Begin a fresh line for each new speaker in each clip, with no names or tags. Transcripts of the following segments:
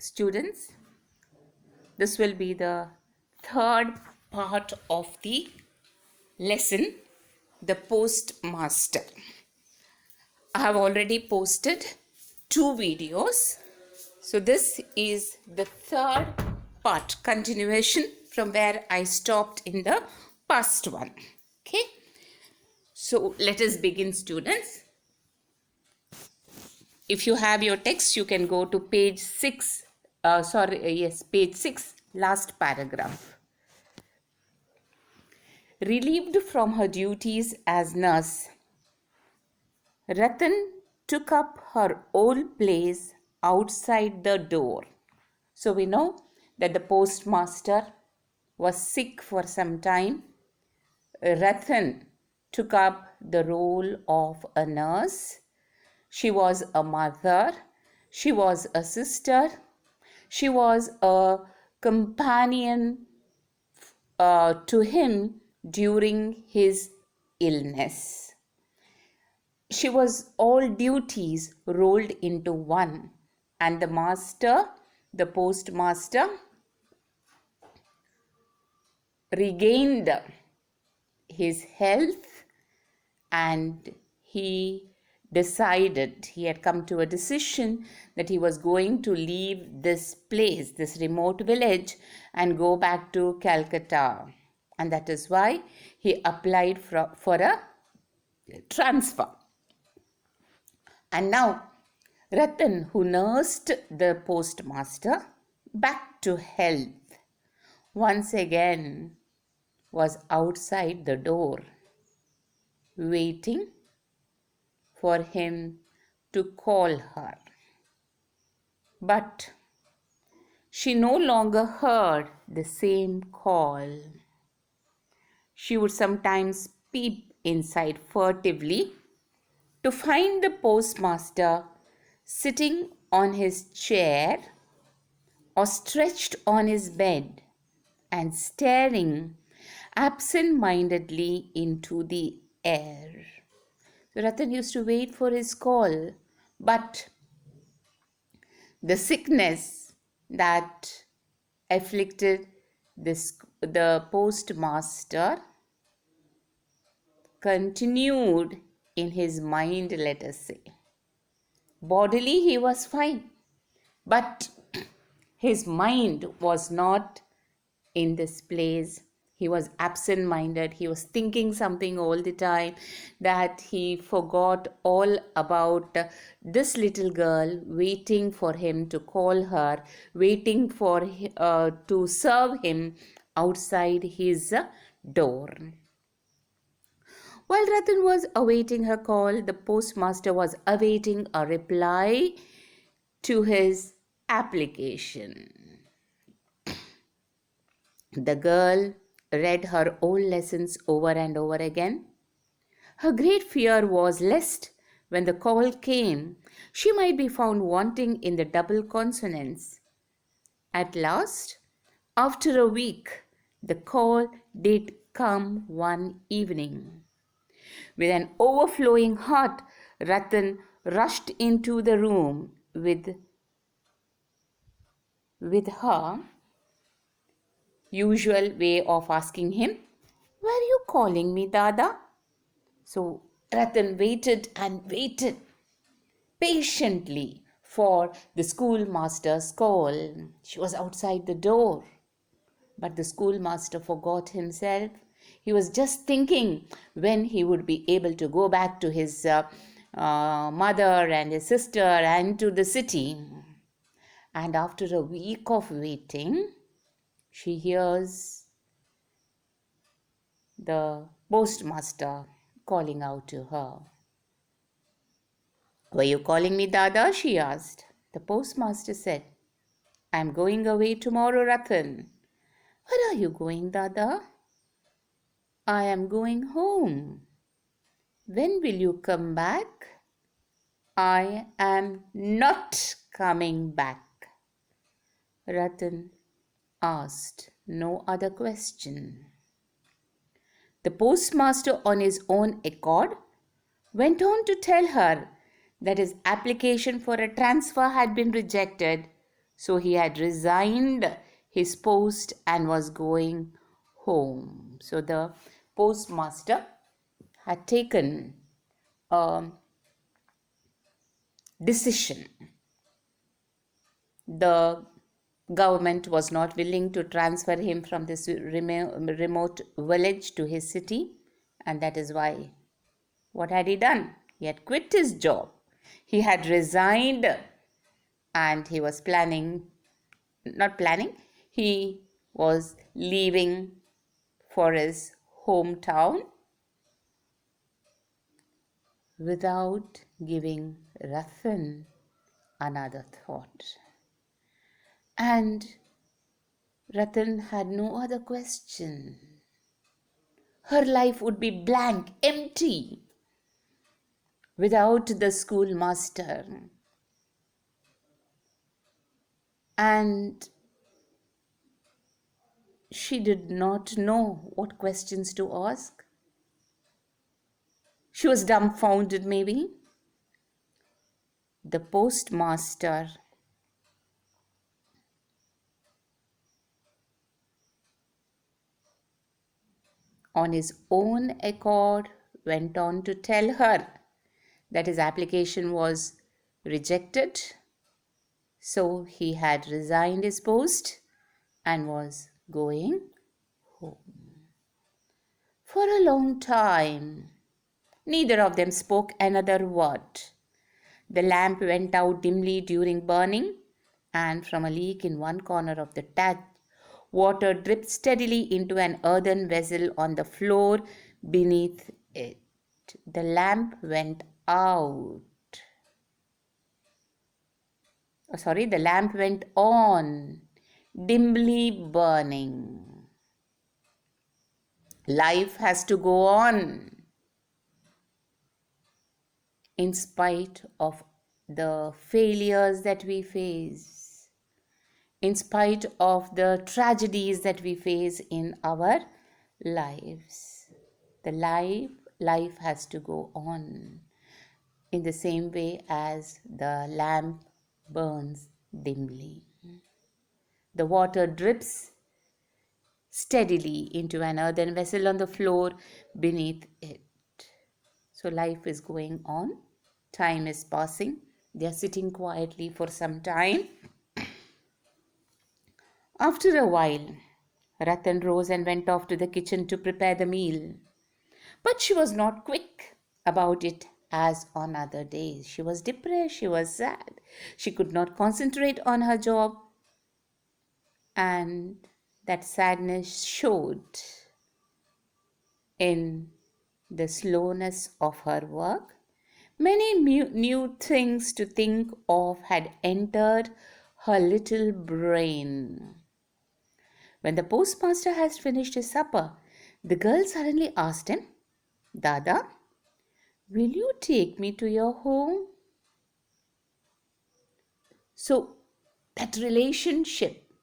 Students, this will be the third part of the lesson, the Postmaster. I have already posted 2 videos. So this is the third part, continuation from where I stopped in the past one. Okay. So let us begin, students. If you have your text, you can go to page 6. Page 6, last paragraph. Relieved from her duties as nurse, Ratan took up her old place outside the door. So we know that the postmaster was sick for some time. Ratan took up the role of a nurse. She was a mother. She was a sister. She was a companion to him during his illness. She was all duties rolled into one, and the master, the postmaster, regained his health, and he had come to a decision that he was going to leave this place, this remote village, and go back to Calcutta. And that is why he applied for a transfer. And now Ratan, who nursed the postmaster back to health, once again was outside the door, waiting for him to call her. But she no longer heard the same call. She would sometimes peep inside furtively to find the postmaster sitting on his chair or stretched on his bed and staring absent-mindedly into the air. So Ratan used to wait for his call, but the sickness that afflicted the postmaster continued in his mind, let us say. Bodily he was fine, but his mind was not in this place. He was absent-minded. He was thinking something all the time, that he forgot all about this little girl, waiting for him to call her, waiting for to serve him outside his door. While Ratan was awaiting her call, the postmaster was awaiting a reply to his application. The girl read her old lessons over and over again. Her great fear was lest, when the call came, she might be found wanting in the double consonants. At last, after a week, the call did come one evening. With an overflowing heart, Ratan rushed into the room with her usual way of asking him, "Were you calling me, Dada?" So Ratan waited and waited patiently for the schoolmaster's call. She was outside the door, but the schoolmaster forgot himself. He was just thinking when he would be able to go back to his mother and his sister and to the city. And after a week of waiting, she hears the postmaster calling out to her. "Were you calling me, Dada?" she asked. The postmaster said, "I am going away tomorrow, Ratan." "Where are you going, Dada?" "I am going home." "When will you come back?" "I am not coming back." Ratan asked no other question. The postmaster, on his own accord, went on to tell her that his application for a transfer had been rejected So he had resigned his post and was going home. So the postmaster had taken a decision. The government was not willing to transfer him from this remote village to his city, and that is why, what had he done? He had quit his job. He had resigned, and he was not planning, he was leaving for his hometown without giving Ratan another thought. And Ratan had no other question. Her life would be blank, empty, without the schoolmaster. And she did not know what questions to ask. She was dumbfounded, maybe. The postmaster, on his own accord, went on to tell her that his application was rejected. So he had resigned his post and was going home. For a long time, neither of them spoke another word. The lamp went out dimly during burning, and from a leak in one corner of the tap, water dripped steadily into an earthen vessel on the floor beneath it. The lamp went out. The lamp went on, dimly burning. Life has to go on in spite of the failures that we face, in spite of the tragedies that we face in our lives. The life has to go on in the same way as the lamp burns dimly. The water drips steadily into an earthen vessel on the floor beneath it. So life is going on. Time is passing. They are sitting quietly for some time. After a while, Ratan rose and went off to the kitchen to prepare the meal. But she was not quick about it as on other days. She was depressed. She was sad. She could not concentrate on her job. And that sadness showed in the slowness of her work. Many new things to think of had entered her little brain. When the postmaster had finished his supper, the girl suddenly asked him, "Dada, will you take me to your home?" So that relationship,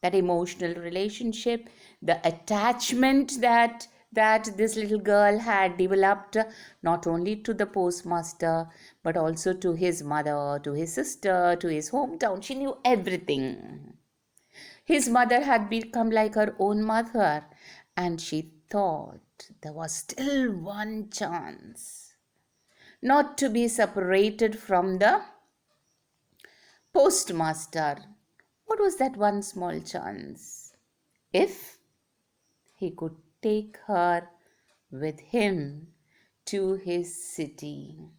that emotional relationship, the attachment that this little girl had developed, not only to the postmaster but also to his mother, to his sister, to his hometown. She knew everything. His mother had become like her own mother, and she thought there was still one chance not to be separated from the postmaster. What was that one small chance? If he could take her with him to his city.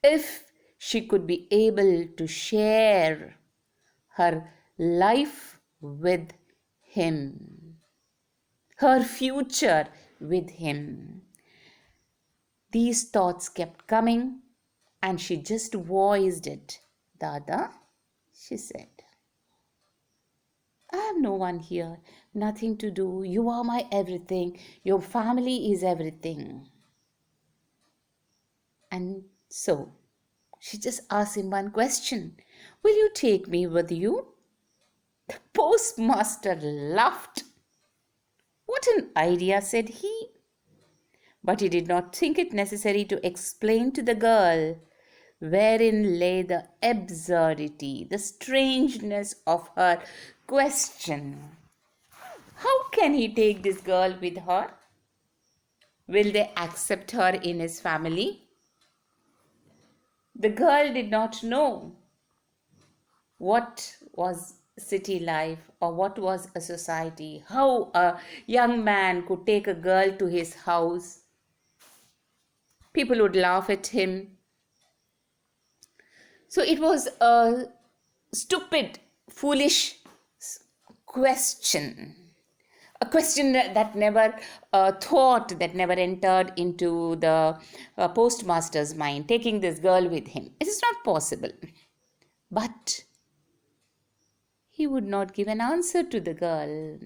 If she could be able to share her life with him, her future with him. These thoughts kept coming, and she just voiced it. "Dada," she said, "I have no one here, nothing to do. You are my everything. Your family is everything." And so she just asked him one question: "Will you take me with you?" The postmaster laughed. "What an idea," said he. But he did not think it necessary to explain to the girl wherein lay the absurdity, the strangeness of her question. How can he take this girl with her? Will they accept her in his family? The girl did not know what was city life or what was a society, how a young man could take a girl to his house. People would laugh at him. So it was a stupid, foolish question. A question that never thought, that never entered into the postmaster's mind, taking this girl with him. It is not possible. But he would not give an answer to the girl.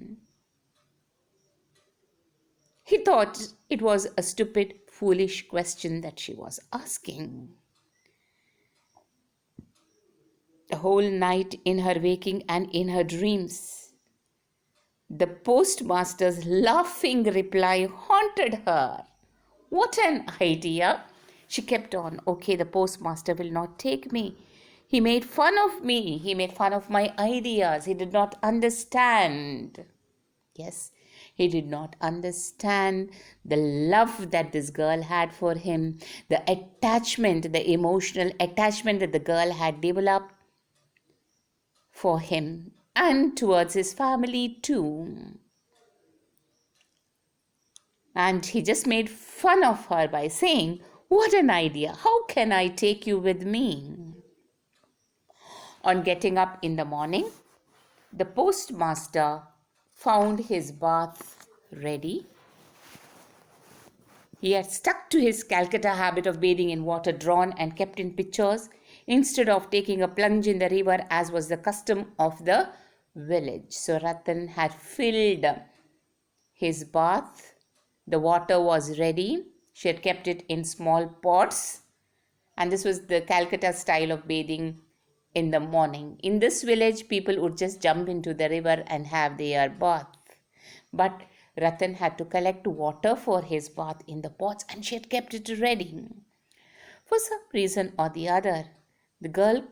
He thought it was a stupid, foolish question that she was asking. The whole night, in her waking and in her dreams, the postmaster's laughing reply haunted her. What an idea! She kept on, okay, the postmaster will not take me. He made fun of me. He made fun of my ideas. He did not understand. Yes, he did not understand the love that this girl had for him, the attachment, the emotional attachment that the girl had developed for him and towards his family too. And he just made fun of her by saying, "What an idea! How can I take you with me?" On getting up in the morning, the postmaster found his bath ready. He had stuck to his Calcutta habit of bathing in water drawn and kept in pitchers instead of taking a plunge in the river as was the custom of the village. So Ratan had filled his bath. The water was ready. She had kept it in small pots. And this was the Calcutta style of bathing in the morning. In this village, people would just jump into the river and have their bath. But Ratan had to collect water for his bath in the pots and she had kept it ready. For some reason or the other, the girl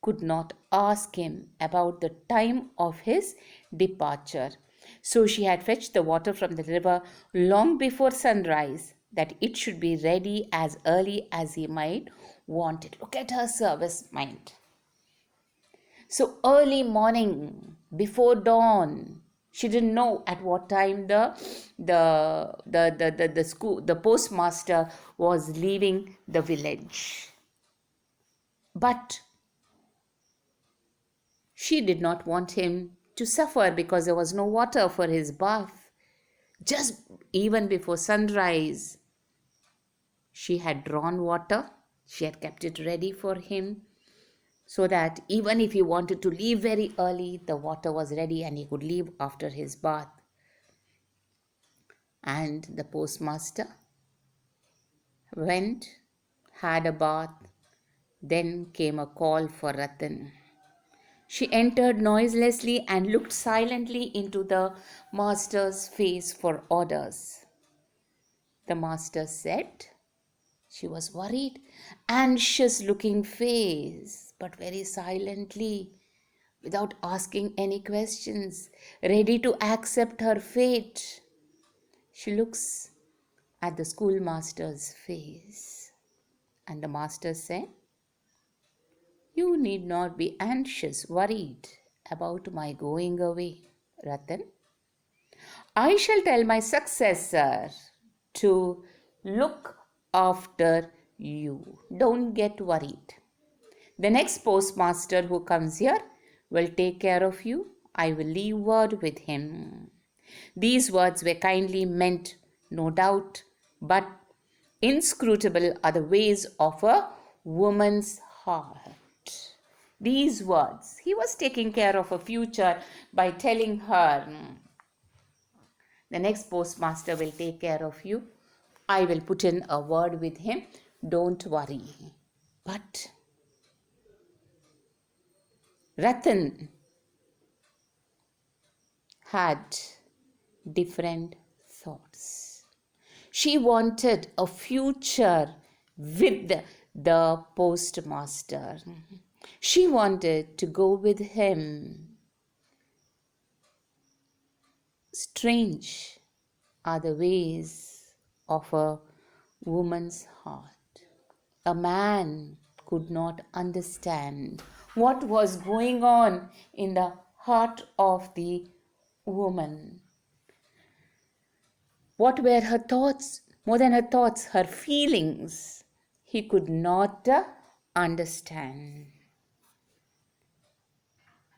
could not ask him about the time of his departure. So she had fetched the water from the river long before sunrise, that it should be ready as early as he might want it. Look at her service mind. So early morning, before dawn, she didn't know at what time the postmaster was leaving the village. But she did not want him to suffer because there was no water for his bath. Just even before sunrise, she had drawn water. She had kept it ready for him so that even if he wanted to leave very early, the water was ready and he could leave after his bath. And the postmaster went, had a bath, then came a call for Ratan. She entered noiselessly and looked silently into the master's face for orders. The master said, she was worried, anxious looking face, but very silently, without asking any questions, ready to accept her fate. She looks at the schoolmaster's face, and the master said, "You need not be anxious, worried about my going away, Ratan. I shall tell my successor to look after you. Don't get worried. The next postmaster who comes here will take care of you. I will leave word with him." These words were kindly meant, no doubt, but inscrutable are the ways of a woman's heart. These words, he was taking care of her future by telling her, the next postmaster will take care of you. I will put in a word with him. Don't worry. But Ratan had different thoughts. She wanted a future with the postmaster. She wanted to go with him. Strange are the ways of a woman's heart. A man could not understand what was going on in the heart of the woman. What were her thoughts? More than her thoughts, her feelings. He could not understand.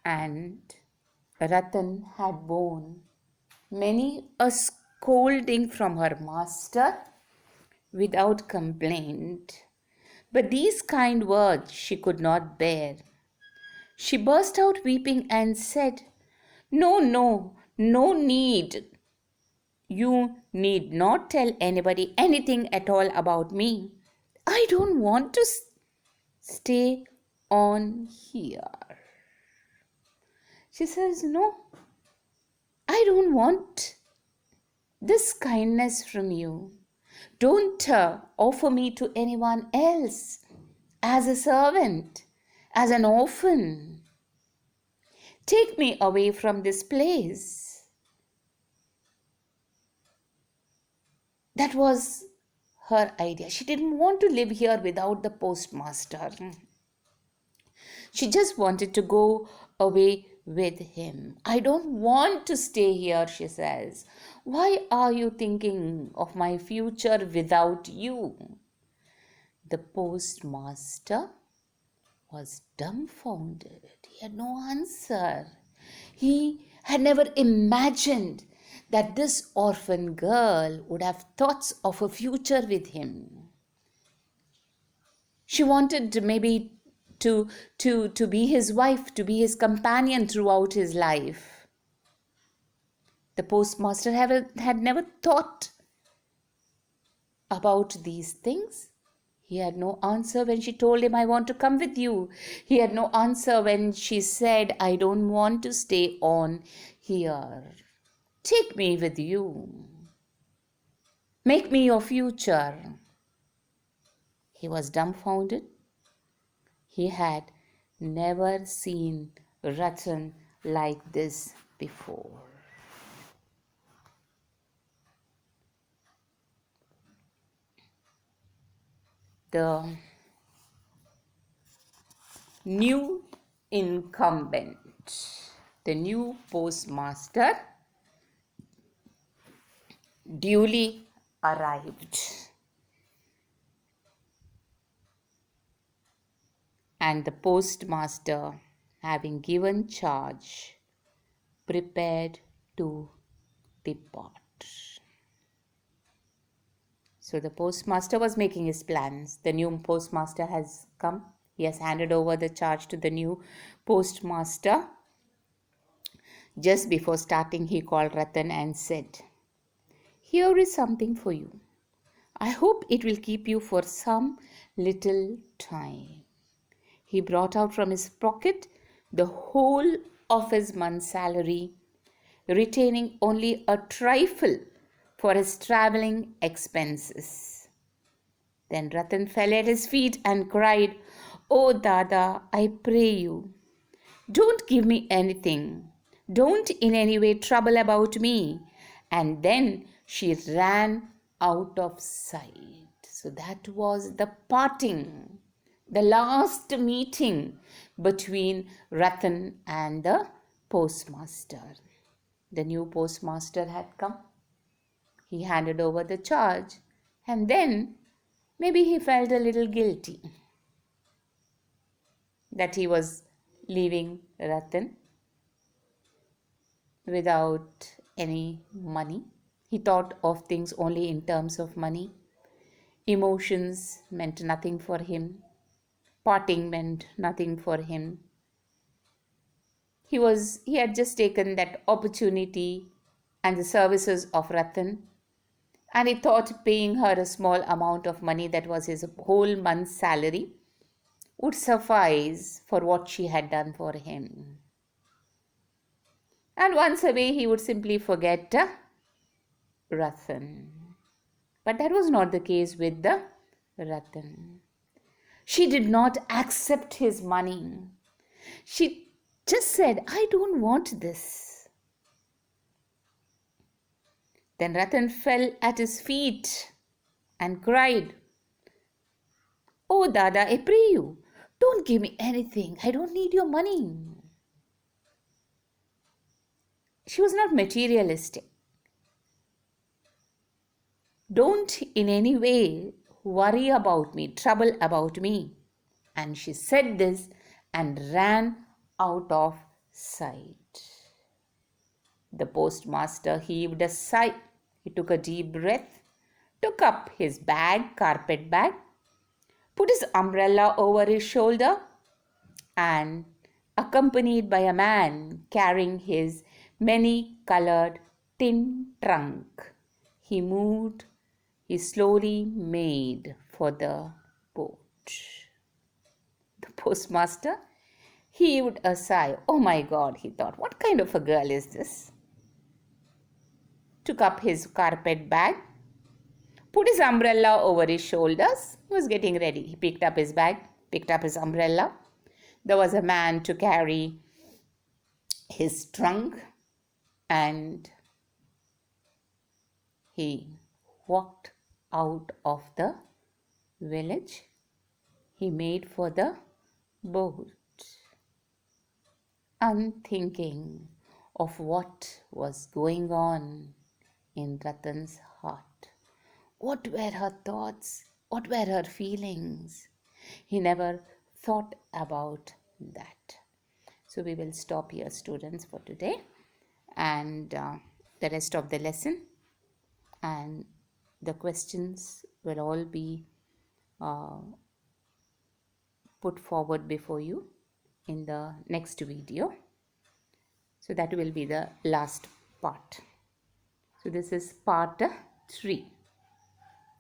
And Ratan had borne many a scolding from her master without complaint. But these kind words she could not bear. She burst out weeping and said, "No, no, no need. You need not tell anybody anything at all about me. I don't want to stay on here." She says, "No, I don't want this kindness from you. Don't offer me to anyone else as a servant, as an orphan. Take me away from this place." That was her idea. She didn't want to live here without the postmaster. She just wanted to go away with him. "I don't want to stay here," she says. "Why are you thinking of my future without you?" The postmaster was dumbfounded. He had no answer. He had never imagined that this orphan girl would have thoughts of a future with him. She wanted maybe to be his wife, to be his companion throughout his life. The postmaster had never thought about these things. He had no answer when she told him, "I want to come with you." He had no answer when she said, "I don't want to stay on here. Take me with you. Make me your future." He was dumbfounded. He had never seen Ratan like this before. The new incumbent, the new postmaster, duly arrived. And the postmaster, having given charge, prepared to depart. So the postmaster was making his plans. The new postmaster has come. He has handed over the charge to the new postmaster. Just before starting, he called Ratan and said, "Here is something for you. I hope it will keep you for some little time." He brought out from his pocket the whole of his month's salary, retaining only a trifle for his traveling expenses. Then Ratan fell at his feet and cried, "Oh Dada, I pray you, don't give me anything. Don't in any way trouble about me." And then she ran out of sight. So that was the parting, the last meeting between Ratan and the postmaster. The new postmaster had come. He handed over the charge, and then maybe he felt a little guilty that he was leaving Ratan without any money. He thought of things only in terms of money. Emotions meant nothing for him. Parting meant nothing for him. He had just taken that opportunity and the services of Ratan, and he thought paying her a small amount of money, that was his whole month's salary, would suffice for what she had done for him. And once away, he would simply forget Ratan. But that was not the case with the Ratan. She did not accept his money. She just said, I don't want this. Then Ratan fell at his feet and cried, Oh, Dada, I pray you, don't give me anything. I don't need your money. She was not materialistic. Don't in any way worry about me, trouble about me. And she said this and ran out of sight. The postmaster heaved a sigh. He took a deep breath, took up his bag, carpet bag, put his umbrella over his shoulder, and, accompanied by a man carrying his many colored tin trunk, he slowly made for the boat. The postmaster heaved a sigh. Oh my God, he thought, what kind of a girl is this? Took up his carpet bag, put his umbrella over his shoulders. He was getting ready. He picked up his bag, picked up his umbrella. There was a man to carry his trunk, and he walked out of the village. He made for the boat, unthinking of what was going on in Ratan's heart. What were her thoughts? What were her feelings? He never thought about that. So we will stop here, students, for today, and the rest of the lesson and the questions will all be put forward before you in the next video. So that will be the last part. So this is part 3.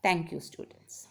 Thank you, students.